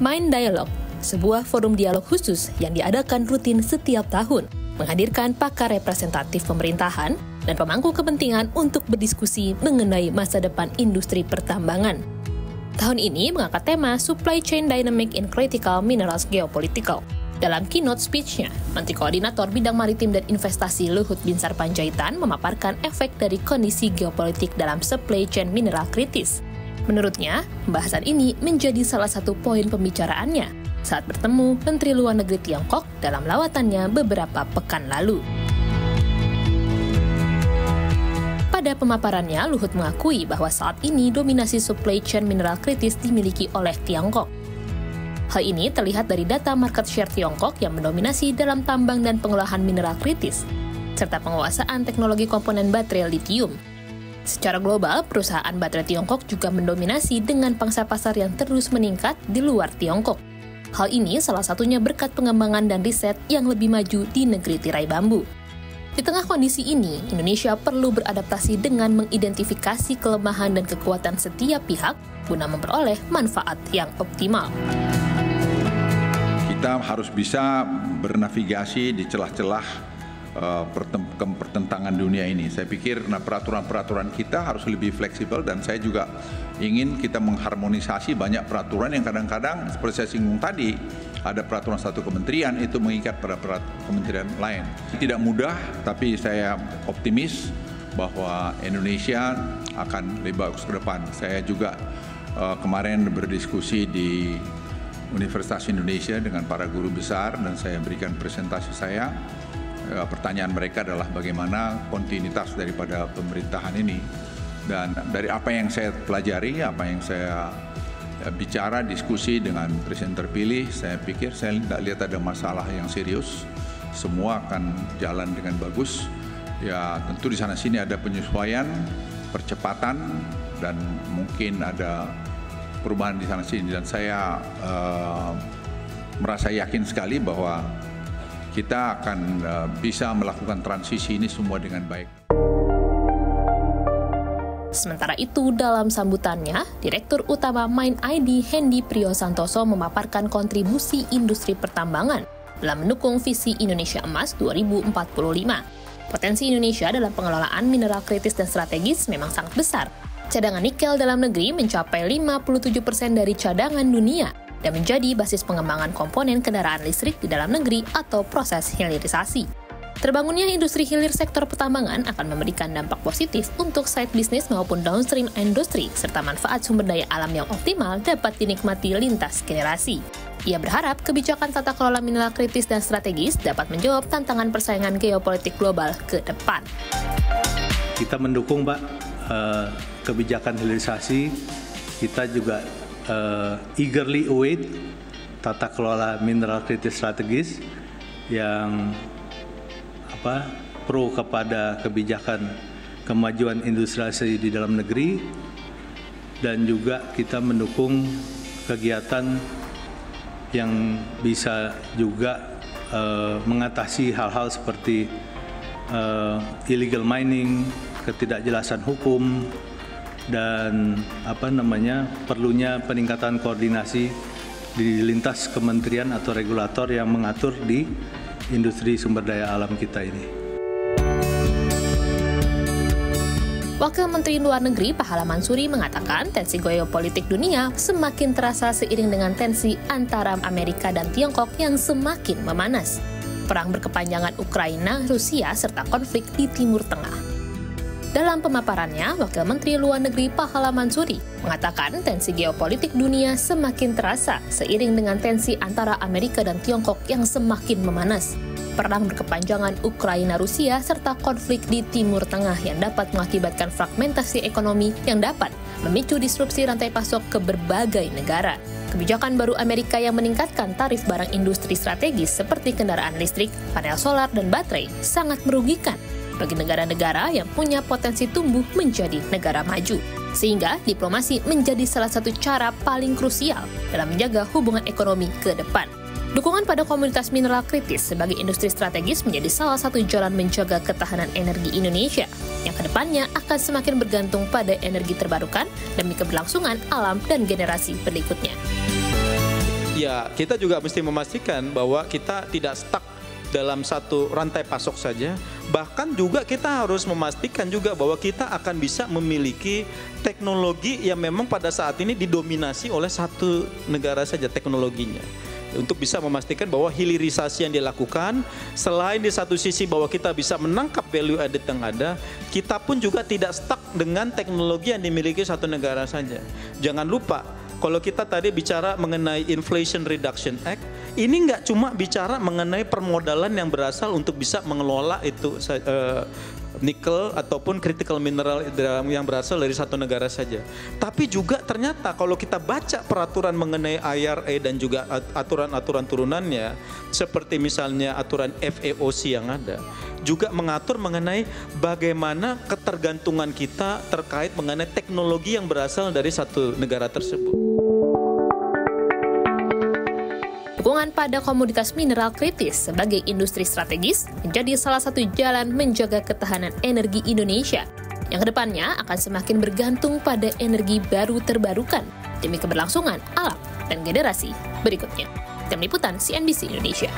Mind Dialogue, sebuah forum dialog khusus yang diadakan rutin setiap tahun, menghadirkan pakar representatif pemerintahan dan pemangku kepentingan untuk berdiskusi mengenai masa depan industri pertambangan. Tahun ini mengangkat tema Supply Chain Dynamic in Critical Minerals Geopolitical. Dalam keynote speech-nya, Menteri Koordinator Bidang Maritim dan Investasi Luhut Binsar Panjaitan memaparkan efek dari kondisi geopolitik dalam supply chain mineral kritis. Menurutnya, pembahasan ini menjadi salah satu poin pembicaraannya saat bertemu Menteri Luar Negeri Tiongkok dalam lawatannya beberapa pekan lalu. Pada pemaparannya, Luhut mengakui bahwa saat ini dominasi supply chain mineral kritis dimiliki oleh Tiongkok. Hal ini terlihat dari data market share Tiongkok yang mendominasi dalam tambang dan pengolahan mineral kritis, serta penguasaan teknologi komponen baterai litium. Secara global, perusahaan baterai Tiongkok juga mendominasi dengan pangsa pasar yang terus meningkat di luar Tiongkok. Hal ini salah satunya berkat pengembangan dan riset yang lebih maju di negeri tirai bambu. Di tengah kondisi ini, Indonesia perlu beradaptasi dengan mengidentifikasi kelemahan dan kekuatan setiap pihak guna memperoleh manfaat yang optimal. Kita harus bisa bernavigasi di celah-celah pertentangan dunia ini. Saya pikir peraturan-peraturan kita harus lebih fleksibel dan saya juga ingin kita mengharmonisasi banyak peraturan yang kadang-kadang seperti saya singgung tadi, ada peraturan satu kementerian itu mengikat pada kementerian lain. Tidak mudah, tapi saya optimis bahwa Indonesia akan lebih bagus ke depan. Saya juga kemarin berdiskusi di Universitas Indonesia dengan para guru besar dan saya berikan presentasi saya. Pertanyaan mereka adalah bagaimana kontinuitas daripada pemerintahan ini. Dan dari apa yang saya pelajari, apa yang saya bicara, diskusi dengan presiden terpilih, saya pikir saya tidak lihat ada masalah yang serius. Semua akan jalan dengan bagus. Ya tentu di sana-sini ada penyesuaian, percepatan, dan mungkin ada perubahan di sana-sini. Dan saya merasa yakin sekali bahwa kita akan bisa melakukan transisi ini semua dengan baik. Sementara itu, dalam sambutannya, Direktur Utama Mind ID Hendy Priyosantoso memaparkan kontribusi industri pertambangan dalam mendukung visi Indonesia Emas 2045. Potensi Indonesia dalam pengelolaan mineral kritis dan strategis memang sangat besar. Cadangan nikel dalam negeri mencapai 57% dari cadangan dunia dan menjadi basis pengembangan komponen kendaraan listrik di dalam negeri atau proses hilirisasi. Terbangunnya industri hilir sektor pertambangan akan memberikan dampak positif untuk side bisnis maupun downstream industri, serta manfaat sumber daya alam yang optimal dapat dinikmati lintas generasi. Ia berharap kebijakan tata kelola mineral kritis dan strategis dapat menjawab tantangan persaingan geopolitik global ke depan. Kita mendukung, Pak, kebijakan hilirisasi. Kita juga eagerly await tata kelola mineral kritis strategis yang pro kepada kebijakan kemajuan industrialisasi di dalam negeri, dan juga kita mendukung kegiatan yang bisa juga mengatasi hal-hal seperti illegal mining, ketidakjelasan hukum, dan perlunya peningkatan koordinasi di lintas kementerian atau regulator yang mengatur di industri sumber daya alam kita ini. Wakil Menteri Luar Negeri Pahala Mansuri mengatakan tensi geopolitik dunia semakin terasa seiring dengan tensi antara Amerika dan Tiongkok yang semakin memanas. Perang berkepanjangan Ukraina, Rusia, serta konflik di Timur Tengah. Dalam pemaparannya, Wakil Menteri Luar Negeri Pahala Mansuri mengatakan tensi geopolitik dunia semakin terasa seiring dengan tensi antara Amerika dan Tiongkok yang semakin memanas. Perang berkepanjangan Ukraina-Rusia serta konflik di Timur Tengah yang dapat mengakibatkan fragmentasi ekonomi yang dapat memicu disrupsi rantai pasok ke berbagai negara. Kebijakan baru Amerika yang meningkatkan tarif barang industri strategis seperti kendaraan listrik, panel solar, dan baterai sangat merugikan bagi negara-negara yang punya potensi tumbuh menjadi negara maju. Sehingga diplomasi menjadi salah satu cara paling krusial dalam menjaga hubungan ekonomi ke depan. Dukungan pada komunitas mineral kritis sebagai industri strategis menjadi salah satu jalan menjaga ketahanan energi Indonesia, yang kedepannya akan semakin bergantung pada energi terbarukan demi keberlangsungan alam dan generasi berikutnya. Ya, kita juga mesti memastikan bahwa kita tidak stuck dalam satu rantai pasok saja. Bahkan juga kita harus memastikan juga bahwa kita akan bisa memiliki teknologi yang memang pada saat ini didominasi oleh satu negara saja teknologinya. Untuk bisa memastikan bahwa hilirisasi yang dilakukan, selain di satu sisi bahwa kita bisa menangkap value added yang ada, kita pun juga tidak stuck dengan teknologi yang dimiliki satu negara saja. Jangan lupa, kalau kita tadi bicara mengenai Inflation Reduction Act, ini nggak cuma bicara mengenai permodalan yang berasal untuk bisa mengelola itu nikel ataupun critical mineral yang berasal dari satu negara saja. Tapi juga ternyata kalau kita baca peraturan mengenai IRA dan juga aturan-aturan turunannya, seperti misalnya aturan FEOC yang ada, juga mengatur mengenai bagaimana ketergantungan kita terkait mengenai teknologi yang berasal dari satu negara tersebut. Dukungan pada komoditas mineral kritis sebagai industri strategis menjadi salah satu jalan menjaga ketahanan energi Indonesia yang kedepannya akan semakin bergantung pada energi baru terbarukan demi keberlangsungan alam dan generasi berikutnya. Tim Liputan CNBC Indonesia.